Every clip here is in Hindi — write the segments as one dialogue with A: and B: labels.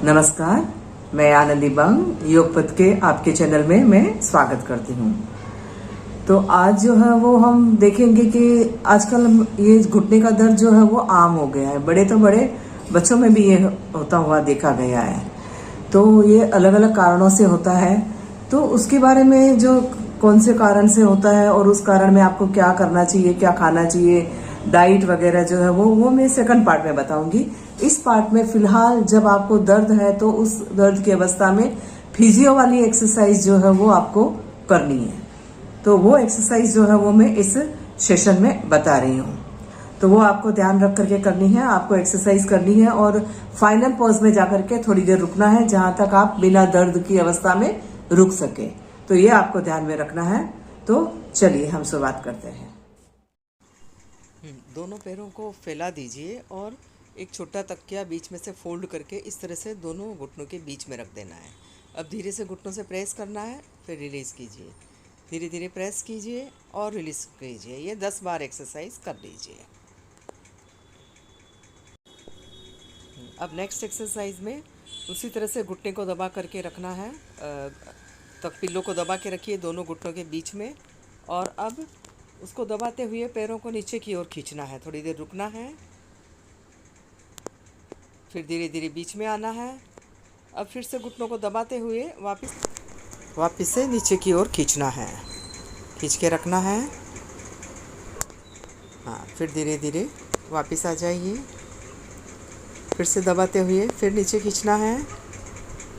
A: नमस्कार, मैं आनंदी बंग योगपथ के आपके चैनल में मैं स्वागत करती हूँ। तो आज जो है वो हम देखेंगे कि आजकल ये घुटने का दर्द जो है वो आम हो गया है। बड़े तो बड़े, बच्चों में भी ये होता हुआ देखा गया है। तो ये अलग अलग कारणों से होता है। तो उसके बारे में जो कौन से कारण से होता है और उस कारण में आपको क्या करना चाहिए, क्या खाना चाहिए, डाइट वगैरह जो है वो मैं सेकंड पार्ट में बताऊंगी। इस पार्ट में फिलहाल जब आपको दर्द है तो उस दर्द की अवस्था में फिजियो वाली एक्सरसाइज जो है वो आपको करनी है। तो वो एक्सरसाइज जो है वो मैं इस सेशन में बता रही हूँ। तो वो आपको ध्यान रख करके करनी है, आपको एक्सरसाइज करनी है और फाइनल पॉज में जाकर के थोड़ी देर रुकना है जहां तक आप बिना दर्द की अवस्था में रुक सके। तो ये आपको ध्यान में रखना है। तो चलिए हम शुरुआत करते हैं।
B: दोनों पैरों को फैला दीजिए और एक छोटा तकिया बीच में से फोल्ड करके इस तरह से दोनों घुटनों के बीच में रख देना है। अब धीरे से घुटनों से प्रेस करना है, फिर रिलीज़ कीजिए। धीरे धीरे प्रेस कीजिए और रिलीज़ कीजिए। ये 10 बार एक्सरसाइज कर लीजिए। अब नेक्स्ट एक्सरसाइज में उसी तरह से घुटने को दबा करके रखना है। तक पिल्लों को दबा के रखिए दोनों घुटनों के बीच में और अब उसको दबाते हुए पैरों को नीचे की ओर खींचना है। थोड़ी देर रुकना है, फिर धीरे धीरे बीच में आना है। अब फिर से घुटनों को दबाते हुए वापस से नीचे की ओर खींचना है, खींच के रखना है। हाँ, फिर धीरे धीरे वापस आ जाइए। फिर से दबाते हुए फिर नीचे खींचना है,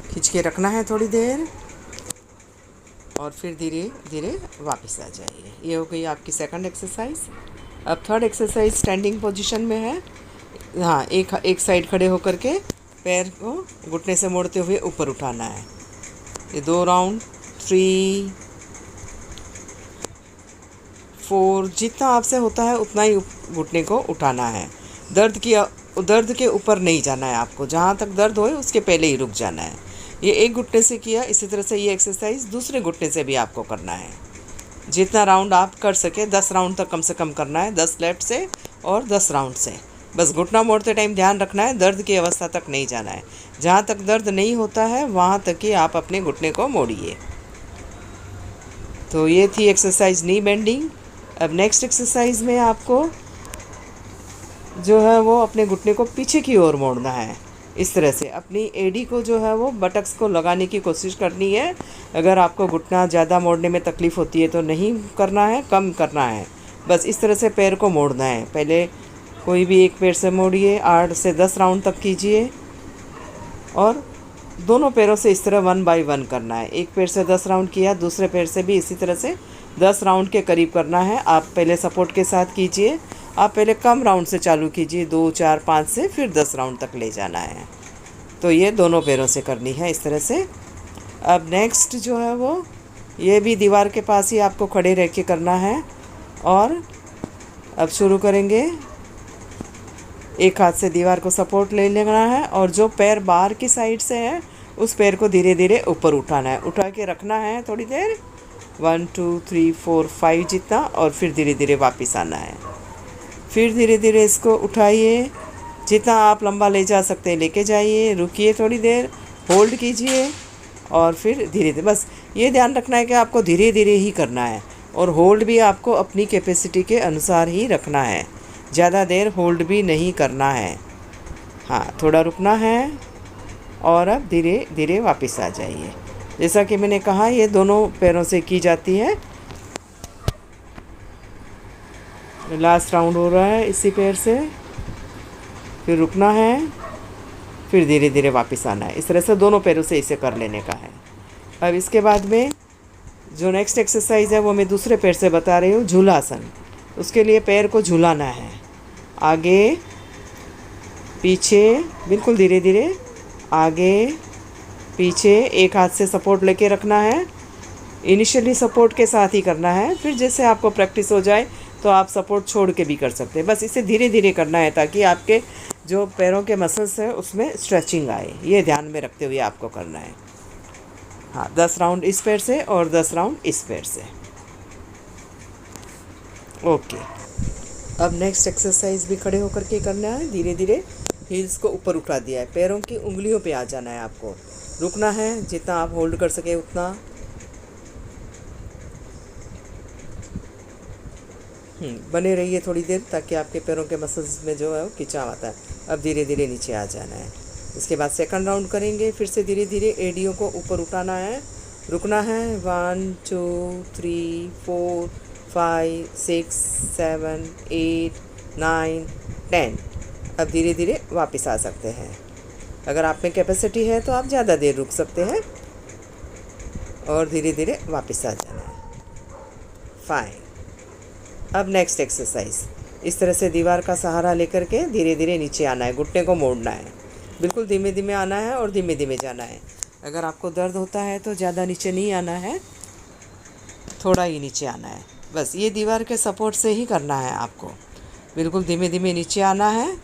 B: खींच के रखना है थोड़ी देर और फिर धीरे धीरे वापस आ जाइए। ये हो गई आपकी सेकंड एक्सरसाइज। अब थर्ड एक्सरसाइज स्टैंडिंग पोजीशन में है। हाँ, एक साइड खड़े होकर के पैर को घुटने से मोड़ते हुए ऊपर उठाना है। ये 2 राउंड, 3, 4, जितना आपसे होता है उतना ही घुटने को उठाना है। दर्द के ऊपर नहीं जाना है आपको। जहाँ तक दर्द होए उसके पहले ही रुक जाना है। ये एक घुटने से किया, इसी तरह से ये एक्सरसाइज दूसरे घुटने से भी आपको करना है। जितना राउंड आप कर सके, 10 राउंड तक कम से कम करना है। 10 लेफ्ट से और 10 राउंड से। बस घुटना मोड़ते टाइम ध्यान रखना है, दर्द की अवस्था तक नहीं जाना है। जहाँ तक दर्द नहीं होता है वहाँ तक ही आप अपने घुटने को मोड़िए। तो ये थी एक्सरसाइज नी बेंडिंग। अब नेक्स्ट एक्सरसाइज में आपको जो है वो अपने घुटने को पीछे की ओर मोड़ना है। इस तरह से अपनी एडी को जो है वो बटक्स को लगाने की कोशिश करनी है। अगर आपको घुटना ज़्यादा मोड़ने में तकलीफ़ होती है तो नहीं करना है, कम करना है। बस इस तरह से पैर को मोड़ना है। पहले कोई भी एक पैर से मोड़िए, 8 से 10 राउंड तक कीजिए और दोनों पैरों से इस तरह 1 बाय 1 करना है। एक पैर से 10 राउंड किया, दूसरे पैर से भी इसी तरह से 10 राउंड के करीब करना है। आप पहले सपोर्ट के साथ कीजिए। आप पहले कम राउंड से चालू कीजिए, 2, 4, 5 से फिर 10 राउंड तक ले जाना है। तो ये दोनों पैरों से करनी है इस तरह से। अब नेक्स्ट जो है वो ये भी दीवार के पास ही आपको खड़े रह के करना है। और अब शुरू करेंगे। एक हाथ से दीवार को सपोर्ट ले लेना है और जो पैर बाहर की साइड से है उस पैर को धीरे धीरे ऊपर उठाना है। उठा के रखना है थोड़ी देर, 1, 2, 3, 4, 5 जितना, और फिर धीरे धीरे वापस आना है। फिर धीरे धीरे इसको उठाइए, जितना आप लंबा ले जा सकते हैं लेके जाइए। रुकिए थोड़ी देर, होल्ड कीजिए और फिर धीरे धीरे। बस ये ध्यान रखना है कि आपको धीरे धीरे ही करना है और होल्ड भी आपको अपनी कैपेसिटी के अनुसार ही रखना है। ज़्यादा देर होल्ड भी नहीं करना है। हाँ, थोड़ा रुकना है और अब धीरे धीरे वापस आ जाइए। जैसा कि मैंने कहा, ये दोनों पैरों से की जाती है। लास्ट राउंड हो रहा है इसी पैर से। फिर रुकना है, फिर धीरे धीरे वापस आना है। इस तरह से दोनों पैरों से इसे कर लेने का है। अब इसके बाद में जो नेक्स्ट एक्सरसाइज है वो मैं दूसरे पैर से बता रही हूँ, झूलासन। उसके लिए पैर को झूलाना है, आगे पीछे, बिल्कुल धीरे धीरे आगे पीछे। एक हाथ से सपोर्ट लेके रखना है। इनिशियली सपोर्ट के साथ ही करना है, फिर जैसे आपको प्रैक्टिस हो जाए तो आप सपोर्ट छोड़ के भी कर सकते हैं। बस इसे धीरे धीरे करना है ताकि आपके जो पैरों के मसल्स हैं उसमें स्ट्रेचिंग आए। ये ध्यान में रखते हुए आपको करना है। हाँ, 10 राउंड इस पैर से और 10 राउंड इस पैर से। ओके। अब नेक्स्ट एक्सरसाइज भी खड़े होकर के करना है। धीरे धीरे हील्स को ऊपर उठा दिया है, पैरों की उंगलियों पे आ जाना है आपको, रुकना है जितना आप होल्ड कर सके उतना। बने रहिए थोड़ी देर ताकि आपके पैरों के मसल्स में जो है वो खिंचाव आता है। अब धीरे धीरे नीचे आ जाना है। इसके बाद सेकंड राउंड करेंगे। फिर से धीरे धीरे एडियो को ऊपर उठाना है, रुकना है। 1 2 3 4 5 6 7 8 9 10। अब धीरे धीरे वापस आ सकते हैं। अगर आप में कैपेसिटी है तो आप ज़्यादा देर रुक सकते हैं और धीरे धीरे वापस आ जाना है। फाइन। अब नेक्स्ट एक्सरसाइज, इस तरह से दीवार का सहारा लेकर के धीरे धीरे नीचे आना है, घुटने को मोड़ना है। बिल्कुल धीमे धीमे आना है और धीमे धीमे जाना है। अगर आपको दर्द होता है तो ज़्यादा नीचे नहीं आना है, थोड़ा ही नीचे आना है। बस ये दीवार के सपोर्ट से ही करना है आपको। बिल्कुल धीमे धीमे नीचे आना है।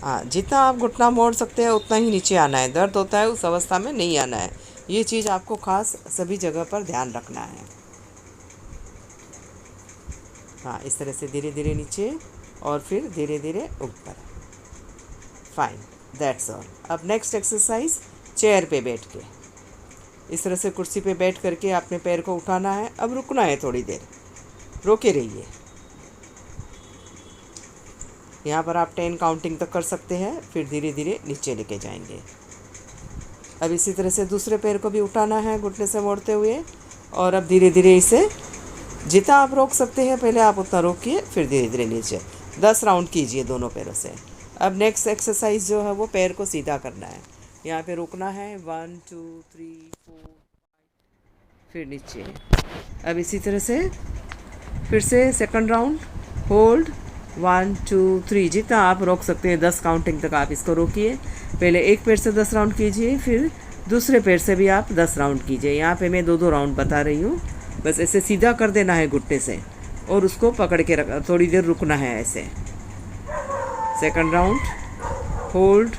B: हाँ, जितना आप घुटना मोड़ सकते हैं उतना ही नीचे आना है। दर्द होता है उस अवस्था में नहीं आना है। ये चीज़ आपको खास सभी जगह पर ध्यान रखना है। हाँ, इस तरह से धीरे धीरे नीचे और फिर धीरे धीरे ऊपर। Fine, that's all. अब नेक्स्ट एक्सरसाइज, चेयर पे बैठ के, इस तरह से कुर्सी पे बैठ करके अपने पैर को उठाना है। अब रुकना है थोड़ी देर, रोके रहिए। यहाँ पर आप 10 काउंटिंग तक कर सकते हैं, फिर धीरे धीरे नीचे लेके जाएंगे। अब इसी तरह से दूसरे पैर को भी उठाना है घुटने से मोड़ते हुए, और अब धीरे धीरे इसे जितना आप रोक सकते हैं पहले आप उतना रोकिए, फिर धीरे धीरे नीचे। 10 राउंड कीजिए दोनों पैरों से। अब नेक्स्ट एक्सरसाइज जो है वो पैर को सीधा करना है। यहाँ पे रुकना है 1 2 3 4 फिर नीचे। अब इसी तरह से फिर से सेकंड राउंड, होल्ड 1 2 3, जितना आप रोक सकते हैं 10 काउंटिंग तक आप इसको रोकिए। पहले एक पैर से 10 राउंड कीजिए, फिर दूसरे पैर से भी आप 10 राउंड कीजिए। यहाँ पे मैं 2 राउंड बता रही हूँ। बस ऐसे सीधा कर देना है घुटने से और उसको पकड़ के रख, थोड़ी देर रुकना है ऐसे। Second round, hold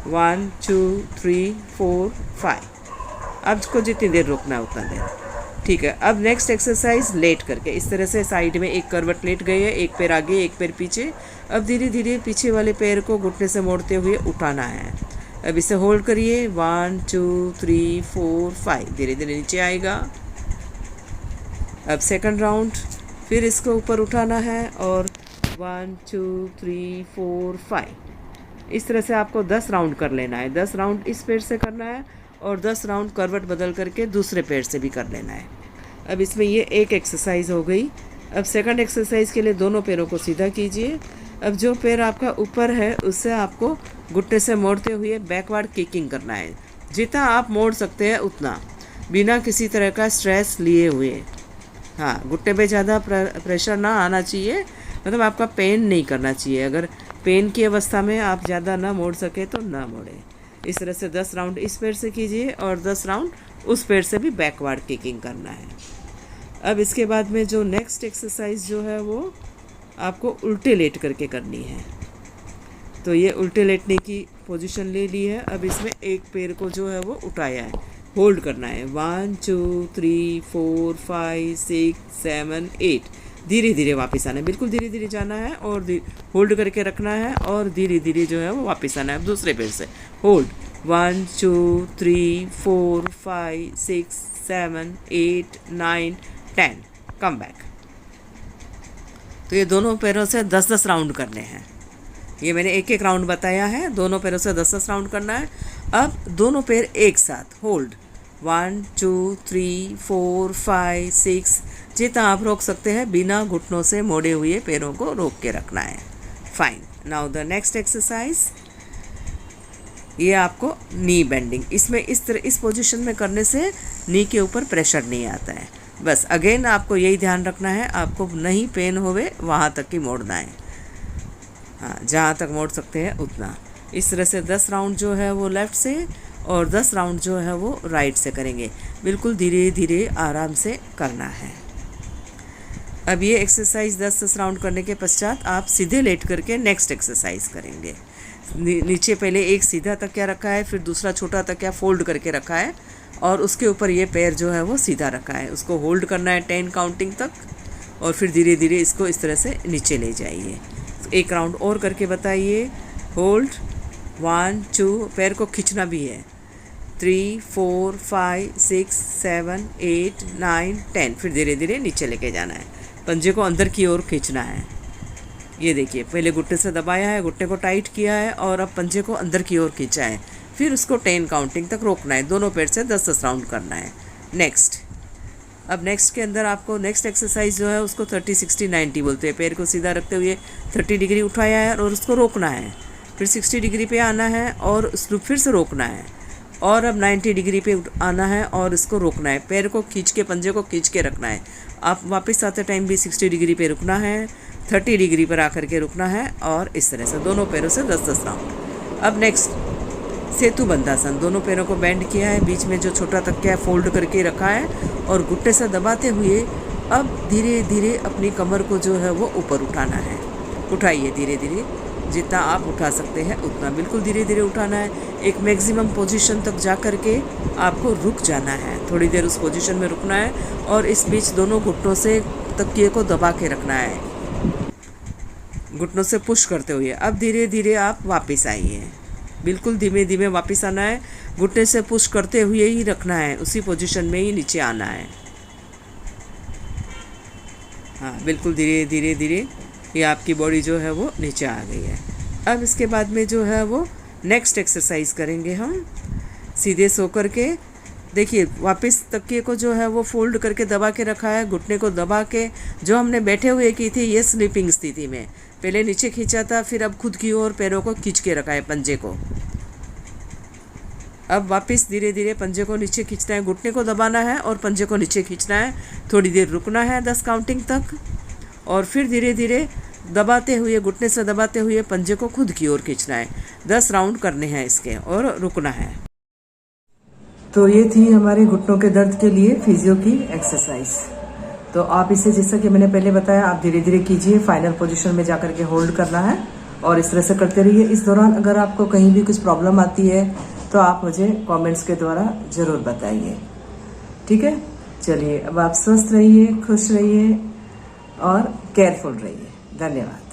B: 1 2 3 4 5। अब इसको जितनी देर रुकना है उतना देर, ठीक है। अब नेक्स्ट एक्सरसाइज, लेट करके इस तरह से साइड में एक करवट लेट गए है, एक पैर आगे एक पैर पीछे। अब धीरे धीरे पीछे वाले पैर को घुटने से मोड़ते हुए उठाना है। अब इसे होल्ड करिए 1 2 3 4 5, धीरे धीरे नीचे आएगा। अब सेकंड राउंड, फिर इसको ऊपर उठाना है और 1 2 3 4 5। इस तरह से आपको 10 राउंड कर लेना है। 10 राउंड इस पैर से करना है और 10 राउंड करवट बदल करके दूसरे पैर से भी कर लेना है। अब इसमें ये एक एक्सरसाइज हो गई। अब सेकंड एक्सरसाइज के लिए दोनों पैरों को सीधा कीजिए। अब जो पैर आपका ऊपर है उससे आपको घुटने से मोड़ते हुए बैकवर्ड किकिंग करना है। जितना आप मोड़ सकते हैं उतना, बिना किसी तरह का स्ट्रेस लिए हुए। हाँ, घुटने पे ज़्यादा प्रेशर ना आना चाहिए, मतलब आपका पेन नहीं करना चाहिए। अगर पेन की अवस्था में आप ज़्यादा ना मोड़ सके तो ना मोड़े। इस तरह से 10 राउंड इस पैर से कीजिए और 10 राउंड उस पैर से भी बैकवर्ड किकिंग करना है। अब इसके बाद में जो नेक्स्ट एक्सरसाइज जो है वो आपको उल्टे लेट करके करनी है। तो ये उल्टे लेटने की पोजीशन ले ली है। अब इसमें एक पैर को जो है वो उठाया है, होल्ड करना है 1 2 3 4 5 6 7 8। धीरे धीरे वापस आना है, बिल्कुल धीरे धीरे जाना है और होल्ड करके रखना है और धीरे धीरे जो है वो वापस आना है। अब दूसरे पैर से होल्ड 1 2 3 4 5 6 7 8 9 10, कम बैक। तो ये दोनों पैरों से 10-10 राउंड करने हैं। ये मैंने एक एक राउंड बताया है, दोनों पैरों से 10-10 राउंड करना है। अब दोनों पैर एक साथ, होल्ड 1 2 3 4 5 6, जितना आप रोक सकते हैं बिना घुटनों से मोड़े हुए पैरों को रोक के रखना है। Fine. Now the next exercise, ये आपको नी बेंडिंग। इसमें इस पोजीशन में करने से नी के ऊपर प्रेशर नहीं आता है। बस अगेन आपको यही ध्यान रखना है, आपको नहीं पेन होवे वहाँ तक ही मोड़ना है। हाँ, जहाँ तक मोड़ सकते हैं उतना। इस तरह से 10 राउंड जो है वो लेफ़्ट से और 10 राउंड जो है वो राइट से करेंगे। बिल्कुल धीरे धीरे आराम से करना है। अब ये एक्सरसाइज 10-10 राउंड करने के पश्चात आप सीधे लेट करके नेक्स्ट एक्सरसाइज करेंगे। नीचे पहले एक सीधा तकिया रखा है, फिर दूसरा छोटा तकिया फोल्ड करके रखा है और उसके ऊपर ये पैर जो है वो सीधा रखा है। उसको होल्ड करना है 10 काउंटिंग तक और फिर धीरे धीरे इसको इस तरह से नीचे ले जाइए। एक राउंड और करके बताइए। होल्ड, 1 2, पैर को खींचना भी है, 3 4 5 6 7 8 9 10, फिर धीरे धीरे नीचे लेके जाना है। पंजे को अंदर की ओर खींचना है। ये देखिए, पहले घुटने से दबाया है, घुटने को टाइट किया है और अब पंजे को अंदर की ओर खींचा है। फिर उसको 10 काउंटिंग तक रोकना है। दोनों पैर से 10-10 राउंड करना है। नेक्स्ट, अब नेक्स्ट के अंदर आपको नेक्स्ट एक्सरसाइज जो है उसको 30 60 90 बोलते हैं। पैर को सीधा रखते हुए 30 डिग्री उठाया है और उसको रोकना है। फिर 60 डिग्री पे आना है और उसको फिर से रोकना है। और अब 90 डिग्री पे आना है और इसको रोकना है। पैर को खींच के, पंजे को खींच के रखना है। आप वापस आते टाइम भी 60 डिग्री पे रुकना है, 30 डिग्री पर आकर के रुकना है और इस तरह से दोनों पैरों से 10-10 राउंड। अब नेक्स्ट, सेतु बंधासन। दोनों पैरों को बेंड किया है, बीच में जो छोटा तकिया फोल्ड करके रखा है और घुटने से दबाते हुए अब धीरे धीरे अपनी कमर को जो है वो ऊपर उठाना है। उठाइए धीरे धीरे, जितना आप उठा सकते हैं उतना, बिल्कुल धीरे धीरे उठाना है। एक मैक्सिमम पोजीशन तक जा कर के आपको रुक जाना है। थोड़ी देर उस पोजीशन में रुकना है और इस बीच दोनों घुटनों से तकिए को दबा के रखना है, घुटनों से पुश करते हुए। अब धीरे धीरे आप वापस आइए, बिल्कुल धीमे धीमे वापस आना है। घुटने से पुश करते हुए ही रखना है, उसी पोजीशन में ही नीचे आना है। हाँ, बिल्कुल धीरे धीरे धीरे ये आपकी बॉडी जो है वो नीचे आ गई है। अब इसके बाद में जो है वो नेक्स्ट एक्सरसाइज करेंगे हम। सीधे सो कर के देखिए, वापस तकिए को जो है वो फोल्ड करके दबा के रखा है, घुटने को दबा के, जो हमने बैठे हुए की थी ये स्लीपिंग स्थिति में, पहले नीचे खींचा था, फिर अब खुद की ओर पैरों को खींच के रखा है, पंजे को। अब वापस धीरे धीरे पंजे को नीचे खींचना है, घुटने को दबाना है और पंजे को नीचे खींचना है। थोड़ी देर रुकना है 10 काउंटिंग तक और फिर धीरे धीरे दबाते हुए, घुटने से दबाते हुए पंजे को खुद की ओर खींचना है। 10 राउंड करने हैं इसके और रुकना है।
A: तो ये थी हमारे घुटनों के दर्द के लिए फिजियो की एक्सरसाइज। तो आप इसे, जैसा कि मैंने पहले बताया, आप धीरे धीरे कीजिए। फाइनल पोजीशन में जाकर के होल्ड करना है और इस तरह से करते रहिए। इस दौरान अगर आपको कहीं भी कुछ प्रॉब्लम आती है तो आप मुझे कमेंट्स के द्वारा जरूर बताइए। ठीक है, चलिए अब आप स्वस्थ रहिए, खुश रहिए और केयरफुल रहिए। धन्यवाद।